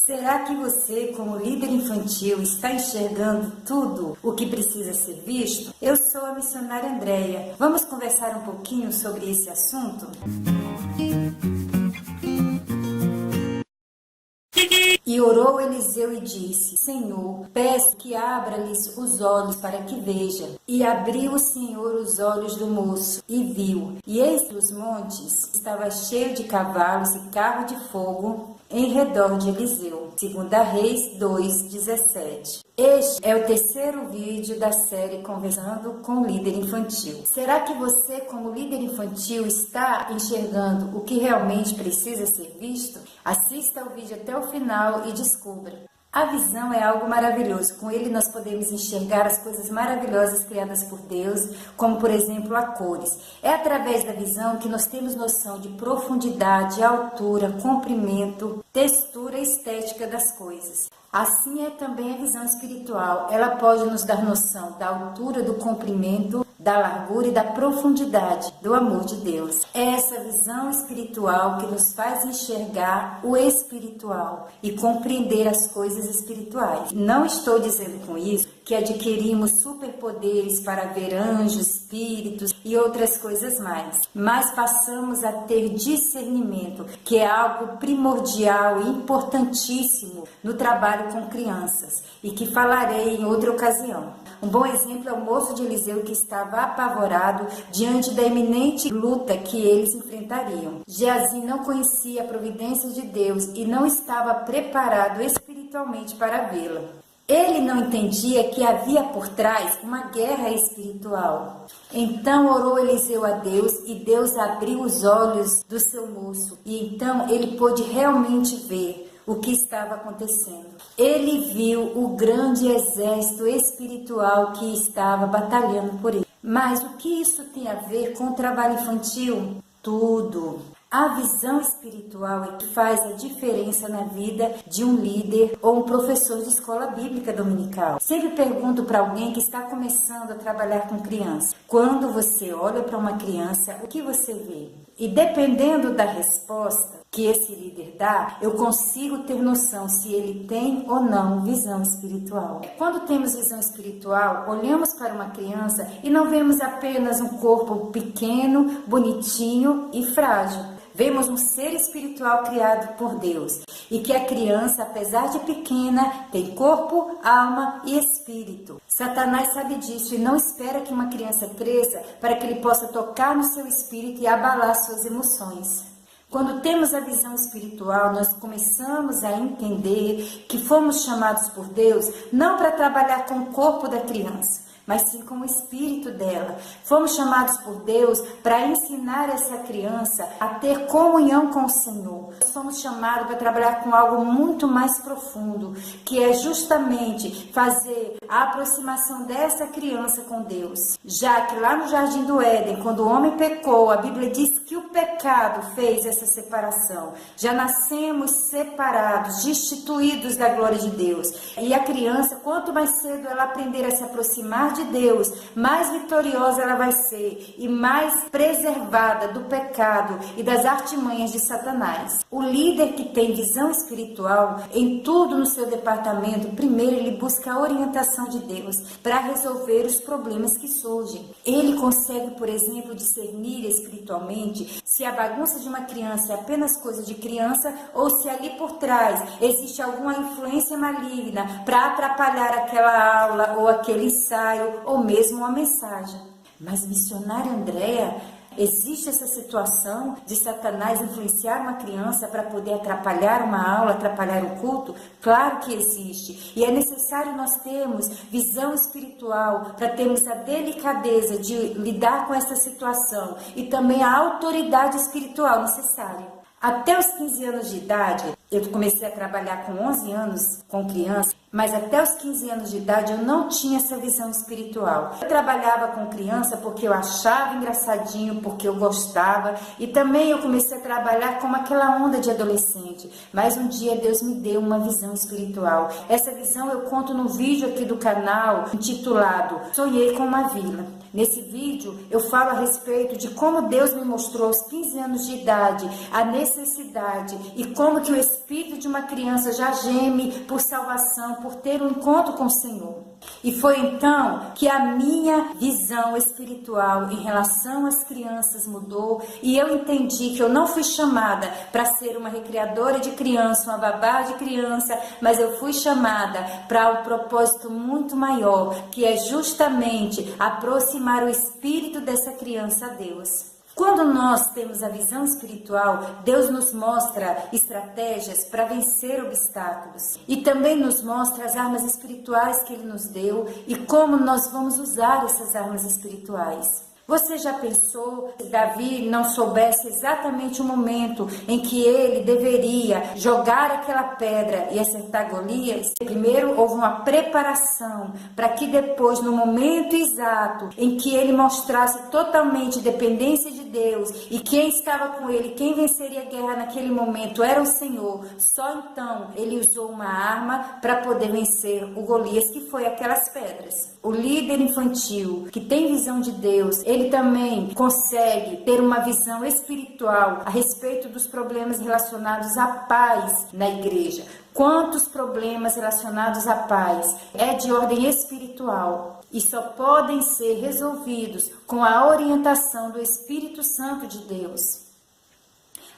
Será que você, como líder infantil, está enxergando tudo o que precisa ser visto? Eu sou a missionária Andréia. Vamos conversar um pouquinho sobre esse assunto? E orou Eliseu e disse: Senhor, peço que abra-lhes os olhos para que veja. E abriu o Senhor os olhos do moço, e viu. E eis que os montes estava cheio de cavalos e carro de fogo em redor de Eliseu. 2 Reis 2:17. Este é o terceiro vídeo da série Conversando com o Líder Infantil. Será que você, como líder infantil, está enxergando o que realmente precisa ser visto? Assista ao vídeo até o final e descubra. A visão é algo maravilhoso. Com ele nós podemos enxergar as coisas maravilhosas criadas por Deus, como por exemplo as cores. É através da visão que nós temos noção de profundidade, altura, comprimento, textura e estética das coisas. Assim é também a visão espiritual. Ela pode nos dar noção da altura, do comprimento, da largura e da profundidade do amor de Deus. É essa visão espiritual que nos faz enxergar o espiritual e compreender as coisas espirituais. Não estou dizendo com isso que adquirimos superpoderes para ver anjos, espíritos e outras coisas mais, mas passamos a ter discernimento, que é algo primordial e importantíssimo no trabalho com crianças e que falarei em outra ocasião. Um bom exemplo é o moço de Eliseu que estava apavorado diante da iminente luta que eles enfrentariam. Geazi não conhecia a providência de Deus e não estava preparado espiritualmente para vê-la. Ele não entendia que havia por trás uma guerra espiritual. Então orou Eliseu a Deus e Deus abriu os olhos do seu moço. E então ele pôde realmente ver o que estava acontecendo. Ele viu o grande exército espiritual que estava batalhando por ele. Mas o que isso tem a ver com o trabalho infantil? Tudo. A visão espiritual é que faz a diferença na vida de um líder ou um professor de escola bíblica dominical. Sempre pergunto para alguém que está começando a trabalhar com criança: quando você olha para uma criança, o que você vê? E dependendo da resposta que esse líder dá, eu consigo ter noção se ele tem ou não visão espiritual. Quando temos visão espiritual, olhamos para uma criança e não vemos apenas um corpo pequeno, bonitinho e frágil. Vemos um ser espiritual criado por Deus e que a criança, apesar de pequena, tem corpo, alma e espírito. Satanás sabe disso e não espera que uma criança cresça para que ele possa tocar no seu espírito e abalar suas emoções. Quando temos a visão espiritual, nós começamos a entender que fomos chamados por Deus não para trabalhar com o corpo da criança, mas sim com o espírito dela. Fomos chamados por Deus para ensinar essa criança a ter comunhão com o Senhor. Fomos chamados para trabalhar com algo muito mais profundo, que é justamente fazer a aproximação dessa criança com Deus. Já que lá no Jardim do Éden, quando o homem pecou, a Bíblia diz que o pecado fez essa separação. Já nascemos separados, destituídos da glória de Deus. E a criança, quanto mais cedo ela aprender a se aproximar de Deus, mais vitoriosa ela vai ser e mais preservada do pecado e das artimanhas de Satanás. O líder que tem visão espiritual em tudo no seu departamento, primeiro ele busca a orientação de Deus para resolver os problemas que surgem. Ele consegue, por exemplo, discernir espiritualmente se a bagunça de uma criança é apenas coisa de criança ou se ali por trás existe alguma influência maligna para atrapalhar aquela aula ou aquele ensaio ou mesmo uma mensagem. Mas, missionária Andréia, existe essa situação de Satanás influenciar uma criança para poder atrapalhar uma aula, atrapalhar o culto? Claro que existe. E é necessário nós termos visão espiritual para termos a delicadeza de lidar com essa situação e também a autoridade espiritual necessária. Até os 15 anos de idade, eu comecei a trabalhar com 11 anos com criança. Mas até os 15 anos de idade eu não tinha essa visão espiritual. Eu trabalhava com criança porque eu achava engraçadinho, porque eu gostava. E também eu comecei a trabalhar como aquela onda de adolescente. Mas um dia Deus me deu uma visão espiritual. Essa visão eu conto no vídeo aqui do canal, intitulado Sonhei com uma Vila. Nesse vídeo eu falo a respeito de como Deus me mostrou aos 15 anos de idade a necessidade e como que o espírito de uma criança já geme por salvação, por ter um encontro com o Senhor. E foi então que a minha visão espiritual em relação às crianças mudou e eu entendi que eu não fui chamada para ser uma recriadora de criança, uma babá de criança, mas eu fui chamada para um propósito muito maior, que é justamente aproximar o espírito dessa criança a Deus. Quando nós temos a visão espiritual, Deus nos mostra estratégias para vencer obstáculos e também nos mostra as armas espirituais que Ele nos deu e como nós vamos usar essas armas espirituais. Você já pensou se Davi não soubesse exatamente o momento em que ele deveria jogar aquela pedra e acertar Golias? Primeiro houve uma preparação para que depois, no momento exato em que ele mostrasse totalmente dependência de Deus e quem estava com ele, quem venceria a guerra naquele momento era o Senhor, só então ele usou uma arma para poder vencer o Golias, que foi aquelas pedras. O líder infantil que tem visão de Deus, ele também consegue ter uma visão espiritual a respeito dos problemas relacionados à paz na igreja. Quantos problemas relacionados à paz é de ordem espiritual e só podem ser resolvidos com a orientação do Espírito Santo de Deus.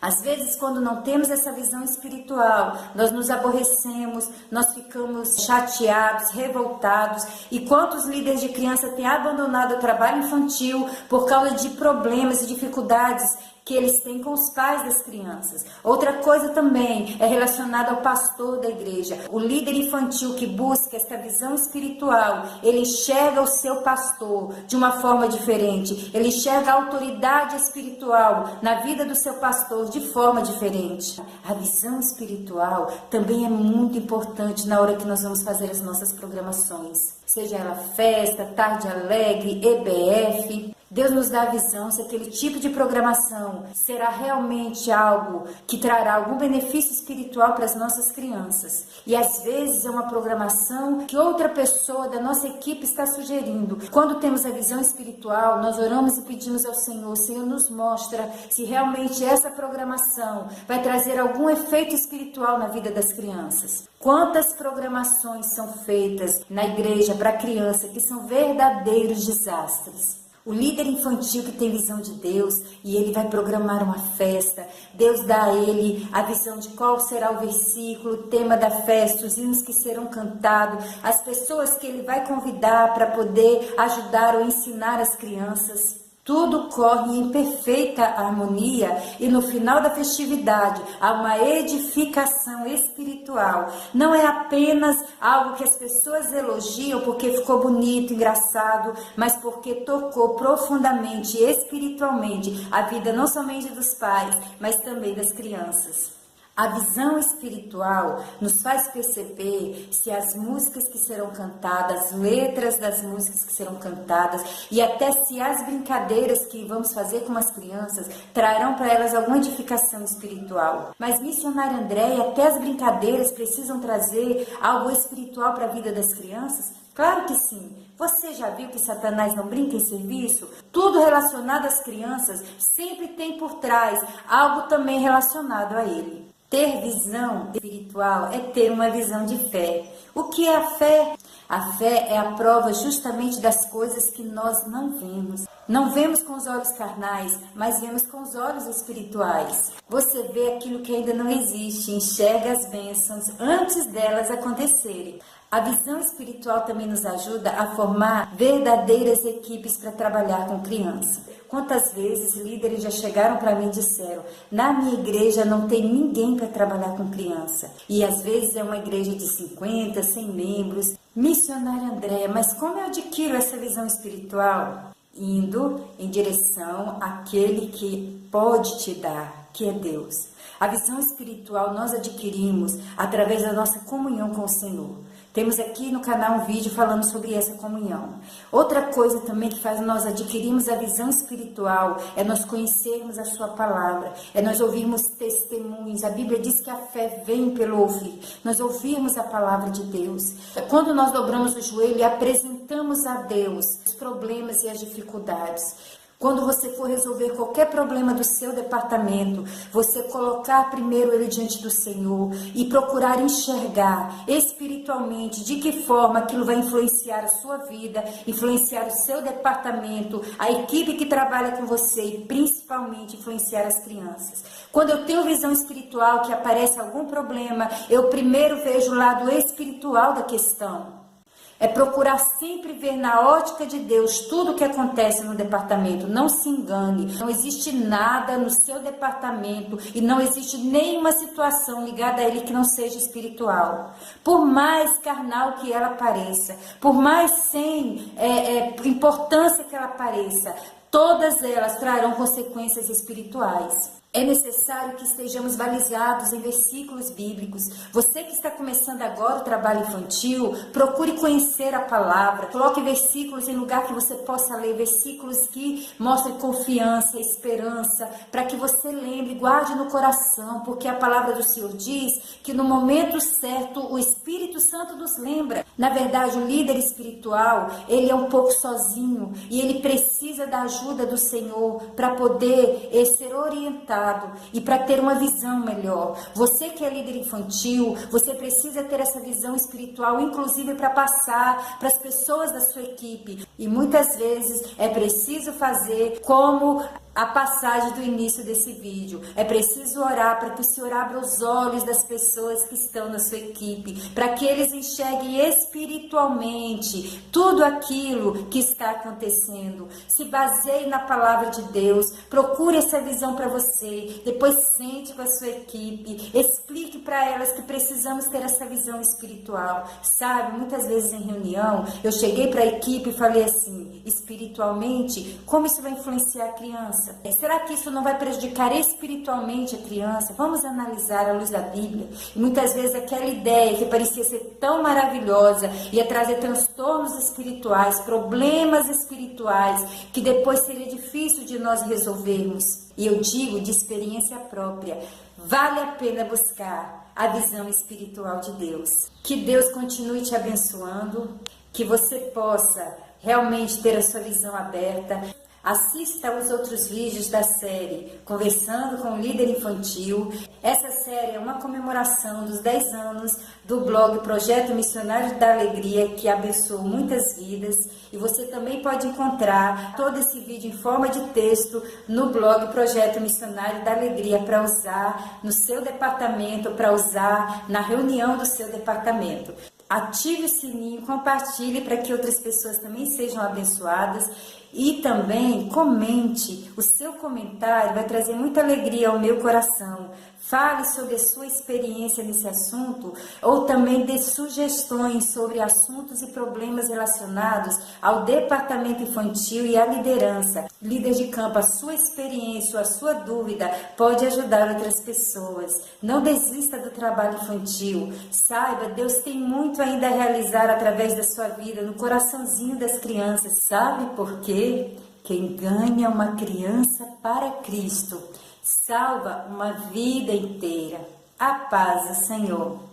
Às vezes, quando não temos essa visão espiritual, nós nos aborrecemos, nós ficamos chateados, revoltados. E quantos líderes de criança têm abandonado o trabalho infantil por causa de problemas e dificuldades que eles têm com os pais das crianças. Outra coisa também é relacionada ao pastor da igreja. O líder infantil que busca essa visão espiritual, ele enxerga o seu pastor de uma forma diferente. Ele enxerga a autoridade espiritual na vida do seu pastor de forma diferente. A visão espiritual também é muito importante na hora que nós vamos fazer as nossas programações. Seja ela festa, tarde alegre, EBF. Deus nos dá a visão se aquele tipo de programação será realmente algo que trará algum benefício espiritual para as nossas crianças. E às vezes é uma programação que outra pessoa da nossa equipe está sugerindo. Quando temos a visão espiritual, nós oramos e pedimos ao Senhor, Senhor, nos mostra se realmente essa programação vai trazer algum efeito espiritual na vida das crianças. Quantas programações são feitas na igreja para criança que são verdadeiros desastres. O líder infantil que tem visão de Deus e ele vai programar uma festa, Deus dá a ele a visão de qual será o versículo, o tema da festa, os hinos que serão cantados, as pessoas que ele vai convidar para poder ajudar ou ensinar as crianças. Tudo corre em perfeita harmonia e no final da festividade há uma edificação espiritual. Não é apenas algo que as pessoas elogiam porque ficou bonito, engraçado, mas porque tocou profundamente, espiritualmente, a vida não somente dos pais, mas também das crianças. A visão espiritual nos faz perceber se as músicas que serão cantadas, as letras das músicas que serão cantadas e até se as brincadeiras que vamos fazer com as crianças trarão para elas alguma edificação espiritual. Mas missionária Andréia, até as brincadeiras precisam trazer algo espiritual para a vida das crianças? Claro que sim. Você já viu que Satanás não brinca em serviço? Tudo relacionado às crianças sempre tem por trás algo também relacionado a ele. Ter visão espiritual é ter uma visão de fé. O que é a fé? A fé é a prova justamente das coisas que nós não vemos. Não vemos com os olhos carnais, mas vemos com os olhos espirituais. Você vê aquilo que ainda não existe, enxerga as bênçãos antes delas acontecerem. A visão espiritual também nos ajuda a formar verdadeiras equipes para trabalhar com criança. Quantas vezes líderes já chegaram para mim e disseram: na minha igreja não tem ninguém para trabalhar com criança. E às vezes é uma igreja de 50, 100 membros. Missionária Andréia, mas como eu adquiro essa visão espiritual? Indo em direção àquele que pode te dar, que é Deus. A visão espiritual nós adquirimos através da nossa comunhão com o Senhor. Temos aqui no canal um vídeo falando sobre essa comunhão. Outra coisa também que faz nós adquirirmos a visão espiritual é nós conhecermos a sua palavra, é nós ouvirmos testemunhos. A Bíblia diz que a fé vem pelo ouvir. Nós ouvirmos a palavra de Deus. Quando nós dobramos o joelho e apresentamos a Deus os problemas e as dificuldades. Quando você for resolver qualquer problema do seu departamento, você colocar primeiro ele diante do Senhor e procurar enxergar espiritualmente de que forma aquilo vai influenciar a sua vida, influenciar o seu departamento, a equipe que trabalha com você e principalmente influenciar as crianças. Quando eu tenho visão espiritual que aparece algum problema, eu primeiro vejo o lado espiritual da questão. É procurar sempre ver na ótica de Deus tudo o que acontece no departamento. Não se engane. Não existe nada no seu departamento e não existe nenhuma situação ligada a ele que não seja espiritual. Por mais carnal que ela pareça, por mais sem importância que ela pareça, todas elas trarão consequências espirituais. É necessário que estejamos balizados em versículos bíblicos. Você que está começando agora o trabalho infantil, procure conhecer a palavra. Coloque versículos em lugar que você possa ler, versículos que mostrem confiança, esperança, para que você lembre, guarde no coração, porque a palavra do Senhor diz que no momento certo o Espírito Santo nos lembra. Na verdade, o líder espiritual, ele é um pouco sozinho e ele precisa da ajuda do Senhor para poder ser orientado e para ter uma visão melhor. Você que é líder infantil, você precisa ter essa visão espiritual, inclusive para passar para as pessoas da sua equipe. E muitas vezes é preciso fazer como a passagem do início desse vídeo. É preciso orar para que o Senhor abra os olhos das pessoas que estão na sua equipe, para que eles enxerguem espiritualmente tudo aquilo que está acontecendo. Se baseie na palavra de Deus, procure essa visão para você, depois sente com a sua equipe, explique para elas que precisamos ter essa visão espiritual. Sabe, muitas vezes em reunião, eu cheguei para a equipe e falei assim, espiritualmente, como isso vai influenciar a criança? Será que isso não vai prejudicar espiritualmente a criança? Vamos analisar à luz da Bíblia. E muitas vezes aquela ideia que parecia ser tão maravilhosa ia trazer transtornos espirituais, problemas espirituais, que depois seria difícil de nós resolvermos. E eu digo de experiência própria, vale a pena buscar a visão espiritual de Deus. Que Deus continue te abençoando, que você possa realmente ter a sua visão aberta. Assista aos outros vídeos da série Conversando com o Líder Infantil. Essa série é uma comemoração dos 10 anos do blog Projeto Missionário da Alegria, que abençoou muitas vidas. E você também pode encontrar todo esse vídeo em forma de texto no blog Projeto Missionário da Alegria para usar no seu departamento, para usar na reunião do seu departamento. Ative o sininho, compartilhe para que outras pessoas também sejam abençoadas e também comente. O seu comentário vai trazer muita alegria ao meu coração. Fale sobre a sua experiência nesse assunto ou também dê sugestões sobre assuntos e problemas relacionados ao departamento infantil e à liderança. Líder de campo, a sua experiência, a sua dúvida pode ajudar outras pessoas. Não desista do trabalho infantil. Saiba, Deus tem muito ainda a realizar através da sua vida, no coraçãozinho das crianças. Sabe por quê? Quem ganha uma criança para Cristo salva uma vida inteira. A paz do Senhor.